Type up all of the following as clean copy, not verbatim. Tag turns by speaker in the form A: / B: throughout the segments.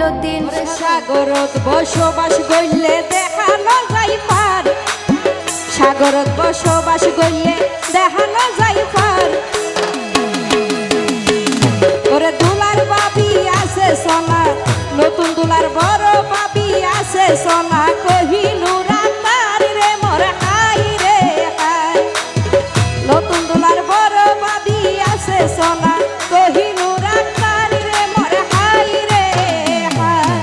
A: যতীন সাগরত বসবাস করলে দেখানো যায় পার, সাগরত বসবাস করলে দেখানো যায় পার। ওরে দুলার বাবি আছে সোনা, নতুন দুলার বড় বাবি আছে সোনা, কহিনুর আক্তার রে মোর হাই রে হাই। নতুন দুলার বড় বাবি আছে সোনা, কহিনুর আক্তার রে মোর হাই রে হাই।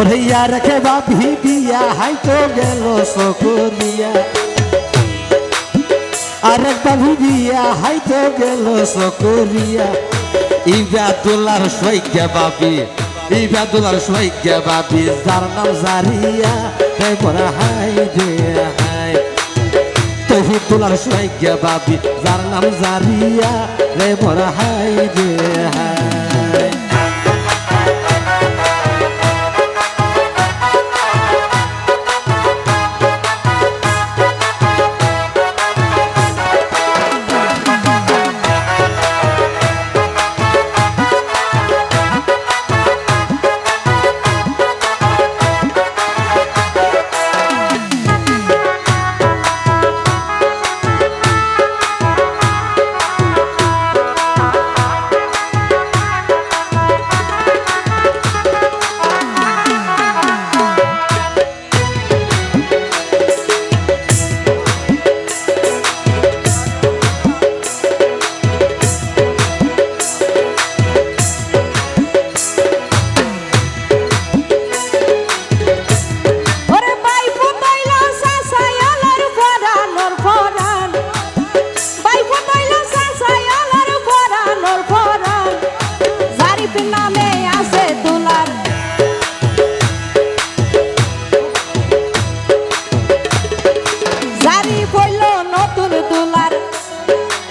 B: ওরে ইয়ার কে বাবি বিয়া হাইতো গেল সকরিয়া, আরেক বাবি বিয়া হাইতো গেল সকরিয়া। ইবাদুল্লাহর সৈক্যা বাবি, ইবাদুল্লাহর সৈক্যা বাবি, যার নাম জারিয়া রে মোর হাই রে হাই। তহিদুল্লাহর সৈক্যা বাবি, যার নাম জারিয়া রে মোর হাই রে হাই।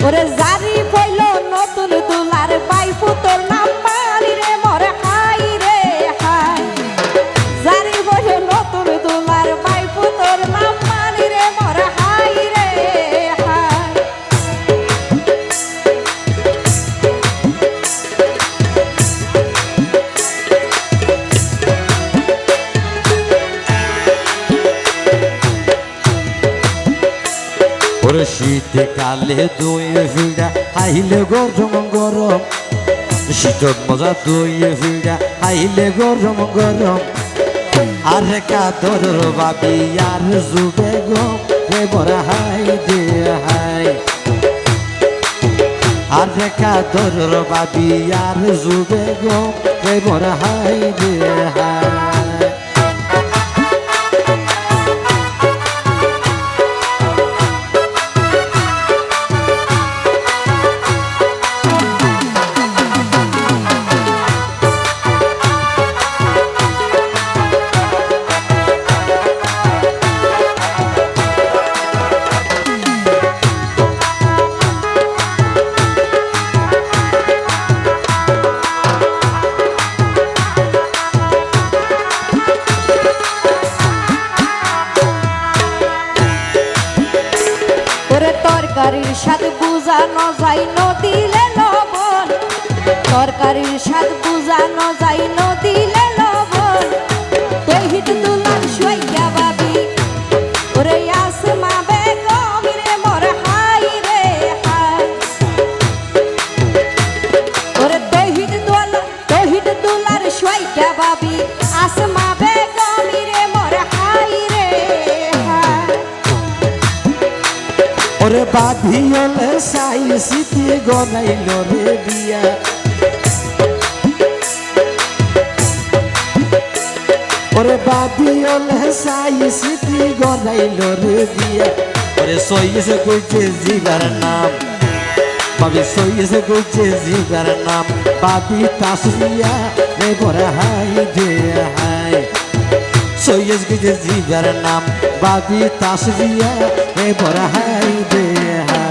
A: ওরে জারি পইল নতুন দুলার, বাইফু তোর নাম মারি রে মোর হাই রে হাই। জারি পইল নতুন দুলার, বাইফু তোর নাম মারি রে মোর হাই রে হাই।
B: ওরে শীতে কালে দইয়ে ফিরা আইলে গরম গরম, শীতত মজা দইয়ে ফিরা আইলে গরম গরম। আরে কাদর বাবি আর জুবে গম রে মোর হাই দে হাই। আরে কাদর বাবি আর জুবে গম রে মোর হাই দে হাই।
A: তরকারির স্বাদ বুঝানো যায় নদিলে লবণ, তরকারির স্বাদ বুঝানো যায় নদিলে লবণ। তহিদ দুলার সৈক্যা বাবি, ওরে আসমা বেগম রে মোর হাই রে হাই। ওরে তহিদ দুলার সৈক্যা বাবি, আসমা বেগম রে মোর হাই রে হাই।
B: ওরে বাঁধিলে সাই সিটি গনাইল রে বিয়া, ওরে বাঁধিলে সাই সিটি গনাইল রে বিয়া। ওরে সইয়েছে কইছে জিগার নাম বাবি, সইয়েছে কইছে জিগার নাম বাবি তাসবিয়া রে মোর হাই দে হাই। সইয়েছে কইছে জিগার নাম বাবি তাসবিয়া রে মোর হাই দে হাই।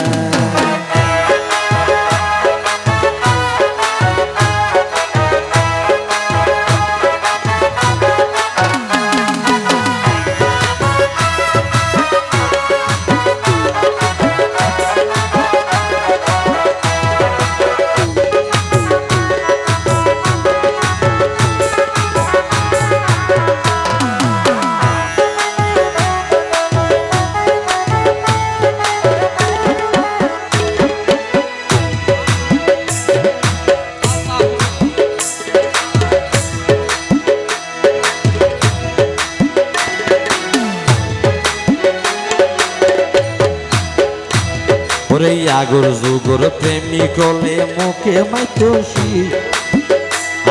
B: ওরে আগর যুগর প্রেমিক হলে মুখে মাইতোষী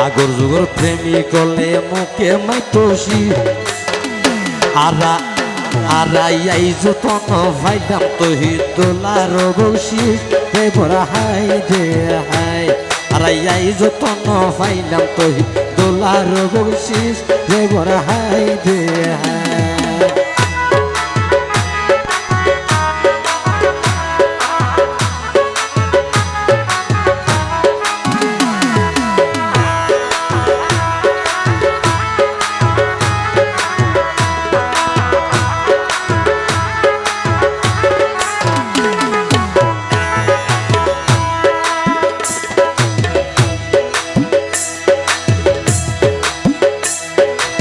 B: আগর যুগর প্রেমিক হলে মুখে মাইতোষী আরা আরাই যতন ভাইলাম তহি দোলার বসিস হে বড় হাই দে হাই আরাই যতন ভাইলাম তহি দোলার বসিস হে বড় হাই দে হাই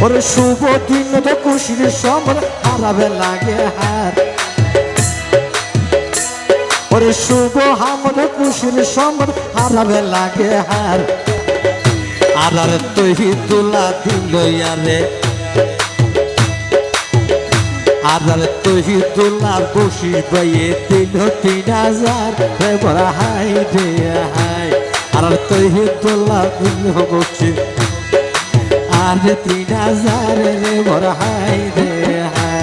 B: ওরে শুভ দিন তো খুশির সমর হারাবে লাগে হার ওরে শুভ হামদ খুশির সমর হারাবে লাগে হার আর তহি তুলা দিল ইয়ারে আর তহি তুলা বসি বয়ে দিল 3000 হে বড় হাই দে হাই আর তহি তুলা দিল বসি আর 3000 রে বড় হাই রে হাই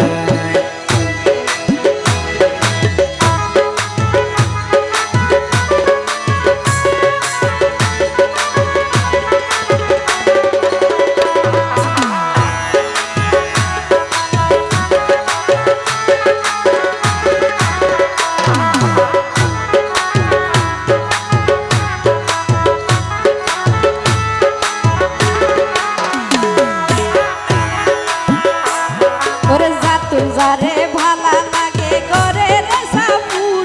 A: যারে ভালা লাগে করে রে সাপুর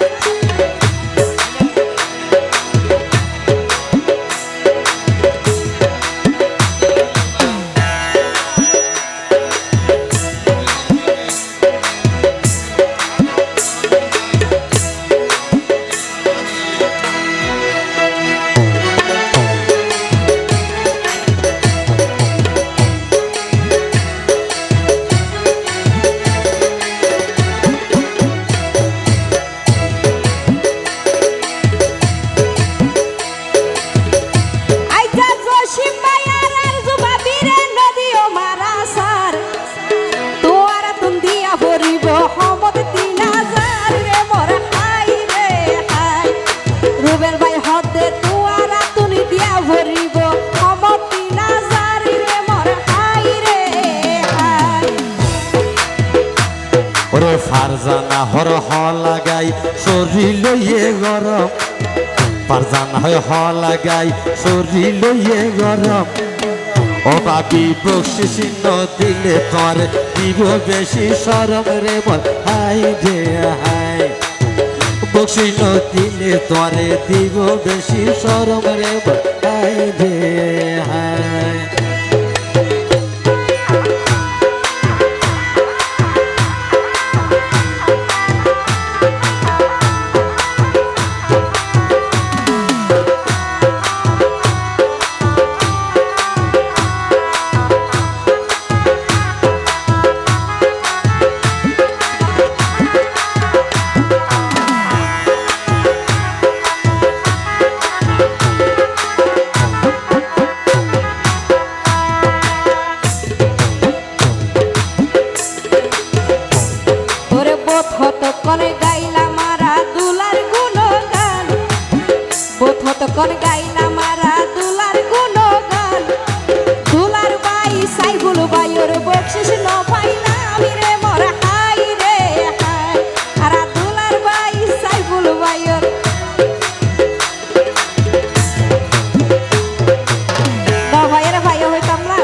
B: ওরে ফারজানা হর হ লাগাই শরীর লইয়ে গরম ফারজানা হ লাগাই শরীর লইয়ে গরম ও বাবি বকশিস দিলে তোর দিব বেশি শরম রে বল হাই দে হাই বকশিস দিলে তোরে দিব বেশি শরম রে বল হাই দে হাই
A: কতক্ষণ গাইলাম মারা দুলার গুণগান কতক্ষণ গাইলাম মারা দুলার গুণগান দুলার বাই সাইবুল বাইর বকশিস ন পাইলাম রে মোর হাই রে হাই আর দুলার বাই সাইবুল বাইর না ভাইয়ের ভাই হইতাম না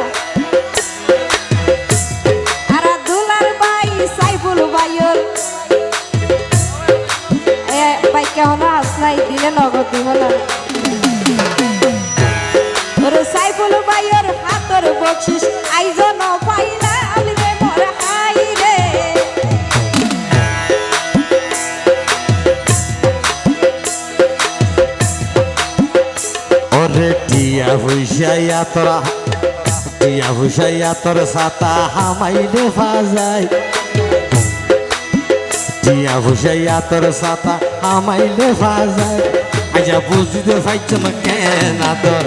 A: আর দুলার বাই সাইবুল বাইর বাইকে হলো আসলাই দিলে নগদ দিব না ওরে সাইফুল ভাইয়ের হাতর বকশিস আইজন পাইলাম রে মোর হাই রে
B: ওরে টিয়া হুইসাইয়া তোর সাতা হামাইলে ফাজাই টিয়া ভুসাইয়া তোর সাতা আমাইলে ফাজায় আজা বুঝতে পাইছম কেন তোর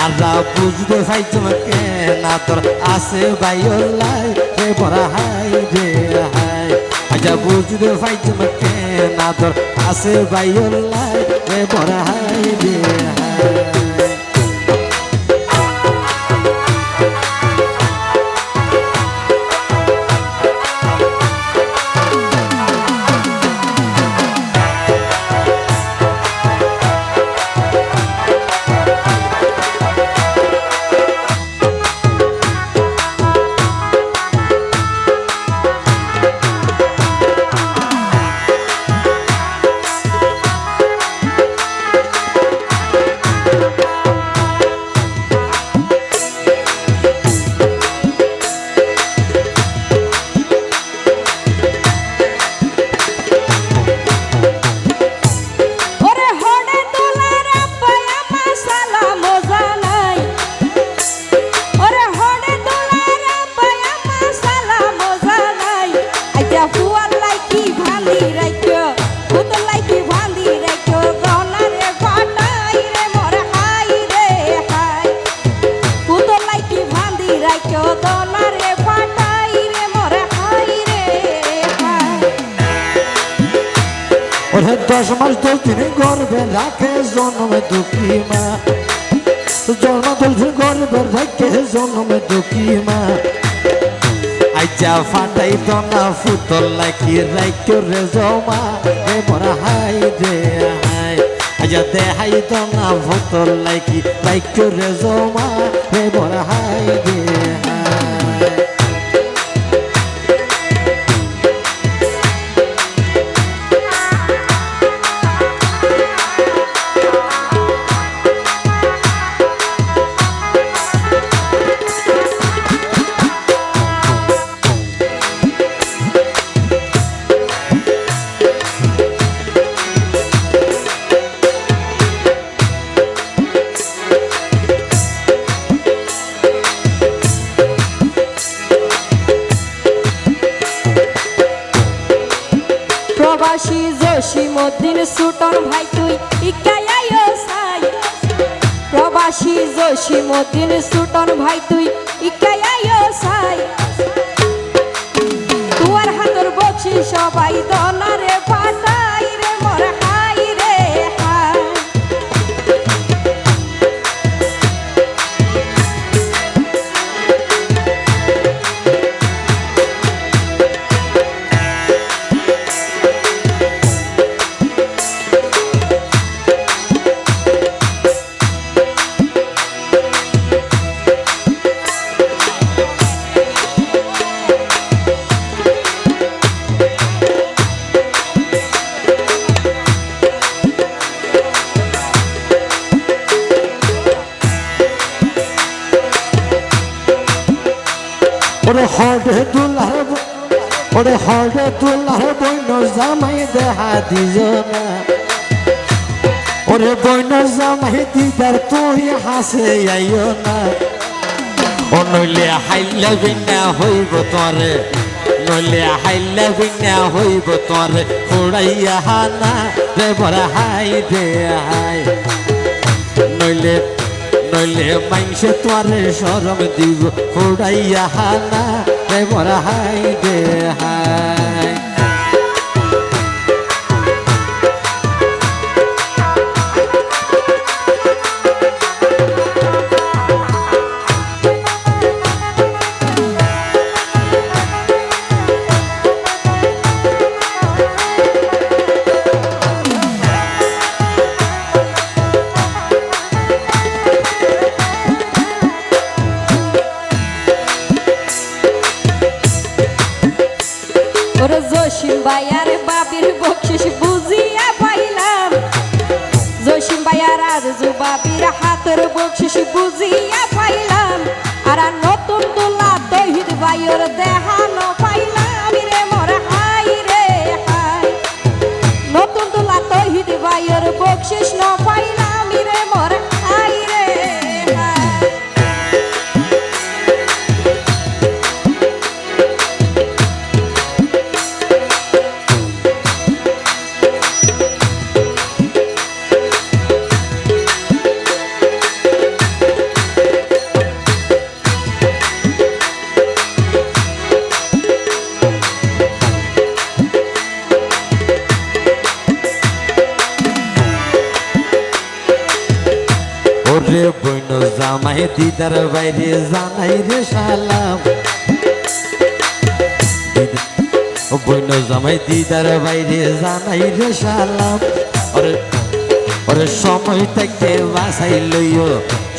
B: আজা বুঝতে পাইছম কেন তোর আসে বাইলাই রে বড় হাই রে হাই আজা বুঝতে পাইছম কেন তোর আসে বাইলাই রে বড় হাই রে হাই ওরে 10 মাস 10 দিন গর্বে রাখে জন্মে দুঃখী মা জন্ম 10 দিন গর্বে রাখে জন্মে দুঃখী মা আইজা ফাটাই দনা ফুতল লাকি রাইকো রে জমা রে বড় হাই রে হাই আইজা দেহাই দনা ফুতল লাকি রাইকো রে জমা রে বড় হাই রে হাই
A: প্রবাসী জসীমউদ্দিন সুটন ভাই তুই ইকায়ায়ো সাই প্রবাসী জসীমউদ্দিন সুটন ভাই তুই ইকায়ায়ো সাই তুয়ার হাতর বকশি সবাই দনারে পাঠাই রে মোর হাই রে হাই
B: ওরে হরে দুলার বইন জামাই দেহা দিজ না ওরে বইন জামাই দিদার তুই হাসে আইও না ও নইলে হাইলে বিনা হইব তোরে নইলে হাইলে বিনা হইব তোরে ফুড়াইয়া হানা রে বড় হাই রে হাই নইলে নইলে মাইনসে তোরে শরম দিব ফুড়াইয়া হানা রে বড় হাই রে হাই
A: ওরে জসিম ভাইয়ার বাবির বকশিস বুঝিয়া পাইলাম জসিম ভাইয়ার আরজু বাবির হাতের বকশিস বুঝিয়া পাইলাম আর নতুন দুলা তহিদ ভাইয়ের দেহানো পাইলাম রে মোর হাই রে হাই নতুন দুলা তহিদ ভাইয়ের বকশিস ন পাইলাম রে মোর হাই রে হাই
B: ওরে বইন জামাই দিদার বাইরে জানাই রে সালাম বইন জামাই দিদার বাইরে জানাই রে সালাম ওরে ওরে সময় থাকতে বাসাই লইও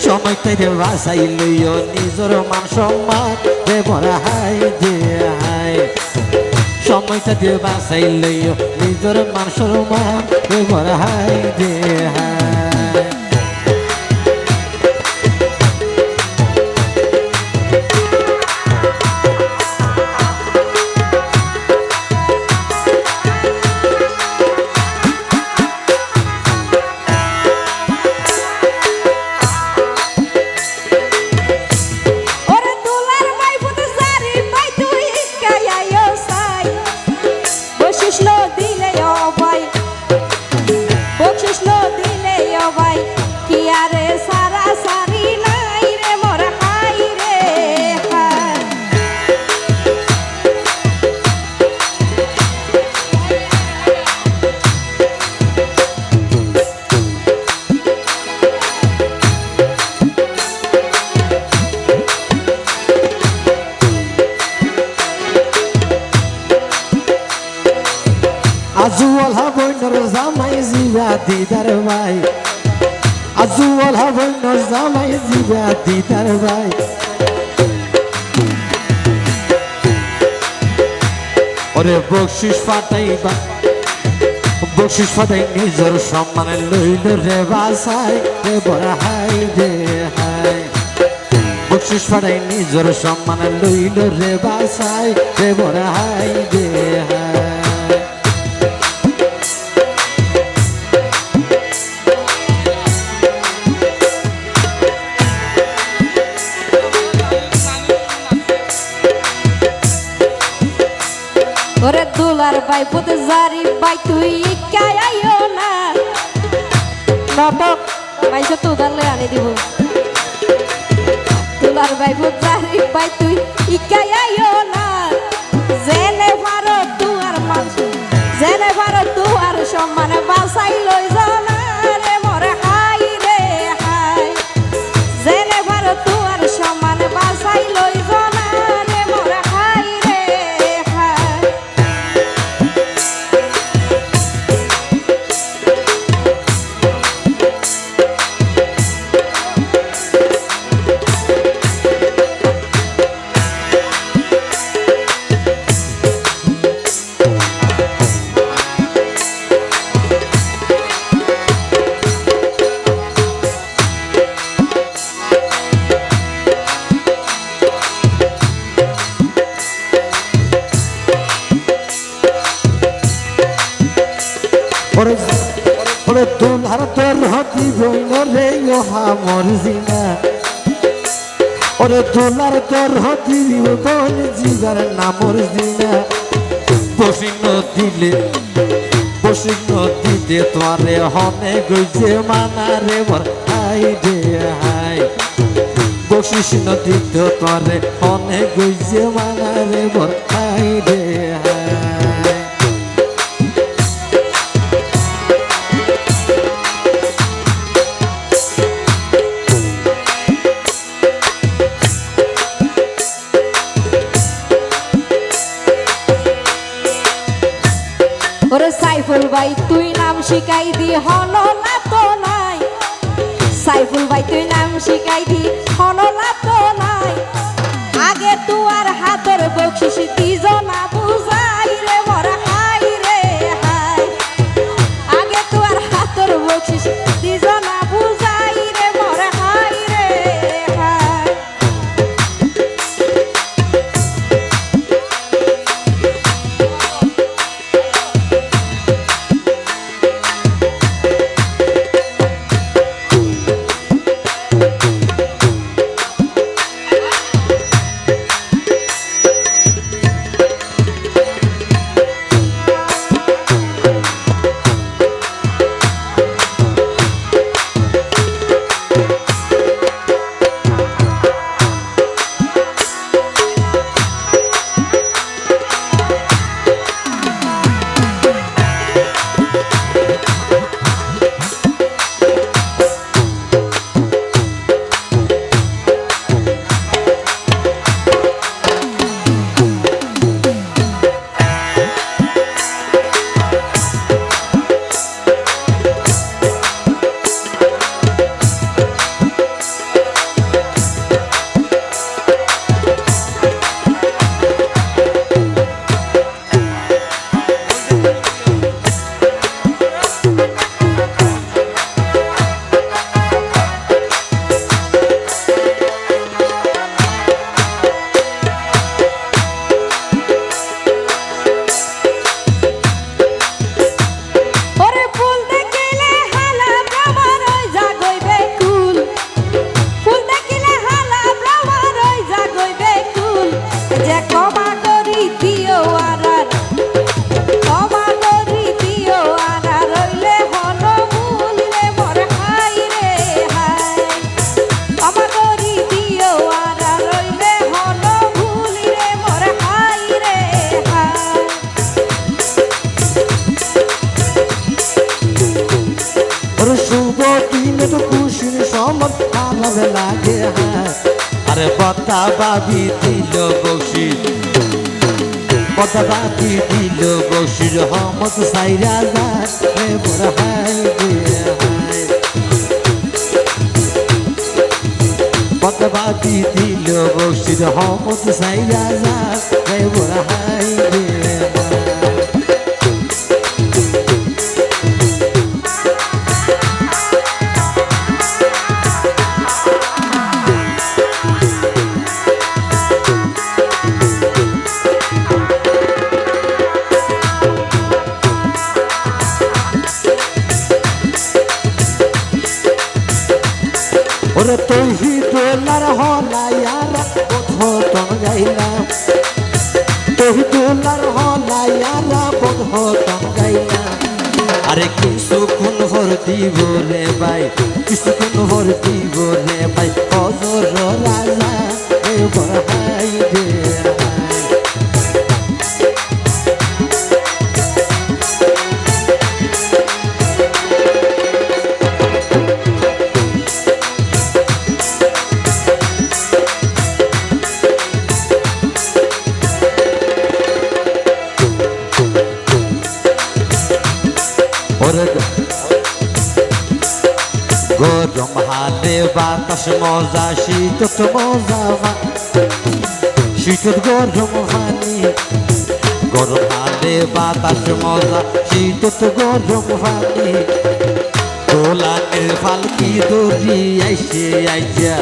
B: সময় থাকতে বাসাই লইও নিজের মান সম্মান রে বড় হাই দে হাই সময় থাকতে বাসাই লইও নিজের মান সম্মান রে বড় হাই দে হাই আজুয়াল হাবইনর জামাই জিবা দিদার ভাই আজুয়াল হাবইনর জামাই জিবা দিদার ভাই ওরে বকশিস ফাটাই নিজের সম্মান লইল রে বাসাই রে বড় হাই রে হাই বকশিস ফাটাই নিজের সম্মান লইল রে বাসাই রে বড় হাই রে হাই
A: ওরে দুলার ভাই পুতে জারি ভাই তুই ইকাই আইও না নাটক মাইসে তো গালে আনি দিব দুলার ভাই পুতে জারি ভাই তুই ইকাই আইও না জেনে পারো তুয়ার মান জেনে পারো তুয়ার সম্মান বাসাই লই যাও না রে মোরে হাই রে হাই জেনে পারো তুয়ার সম্মান বাসাই লই যাও না রে মোরে হাই রে হাই
B: ওরে দুলার তোর হতি বইন রে ওহা মরজিনা ওরে দুলার তোর হতি বইন জিগার না মরজিনা বসিন দিতে তোরে হনে গইছে মানা রে বর হাই রে হাই বসিস দিতে তোরে হনে গইছে মানা রে বর হাই রে হাই
A: ওরে সাইফুল ভাই তুই নাম শিখাই দি হনলা তো নাই সাইফুল ভাই তুই নাম শিখাই দি হনলা তো নাই আগে তুয়ার হাতের বকশিস দিজো না বুঝাই রে মোরা হাই রে হাই আগে তুয়ার হাতের বকশিস দিজো না বুঝাই রে মোরা হাই রে হাই
B: আমার লাগে হায় আরে বতা বাবি দিল বসির বতা বাবি দিল বসির হমত সাইরা যায় রে মোর হায় রে হায় বতা বাবি দিল বসির হমত সাইরা যায় রে মোর হায় রে হায় ওরে তুই দোলার হলাইয়ারা বোধন গাইলাম তুই দোলার হলাইয়ারা বোধন গাইলাম আরে কিছুক্ষণ ভর দিব রে ভাই কিছুক্ষণ ভর দিব রে ভাই হজর রাজা এবার হাই রে গরম হাতে বাতাস মজা শীতত মজা শীতত গরম পানি গরম হাতে বাতাস মজা শীতত গরম পানি দোলানের ফালকি দড়ি আইসে আইজা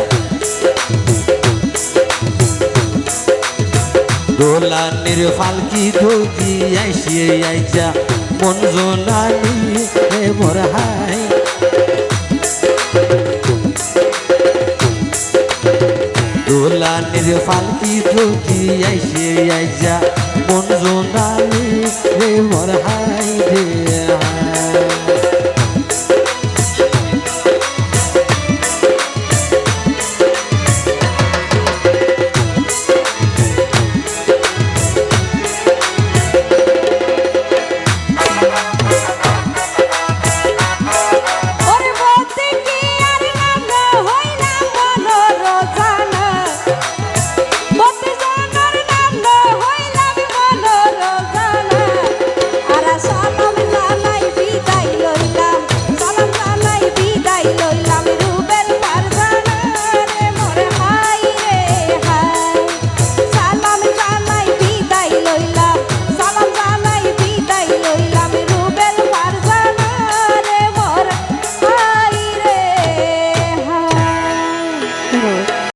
B: দোলানের ফালকি দড়ি আইসে আইজা মন জোনানি রে মোর হাই দোলানের ফালকি দড়ি আইসে আইজা মন জোনানি রে মোর হাই রে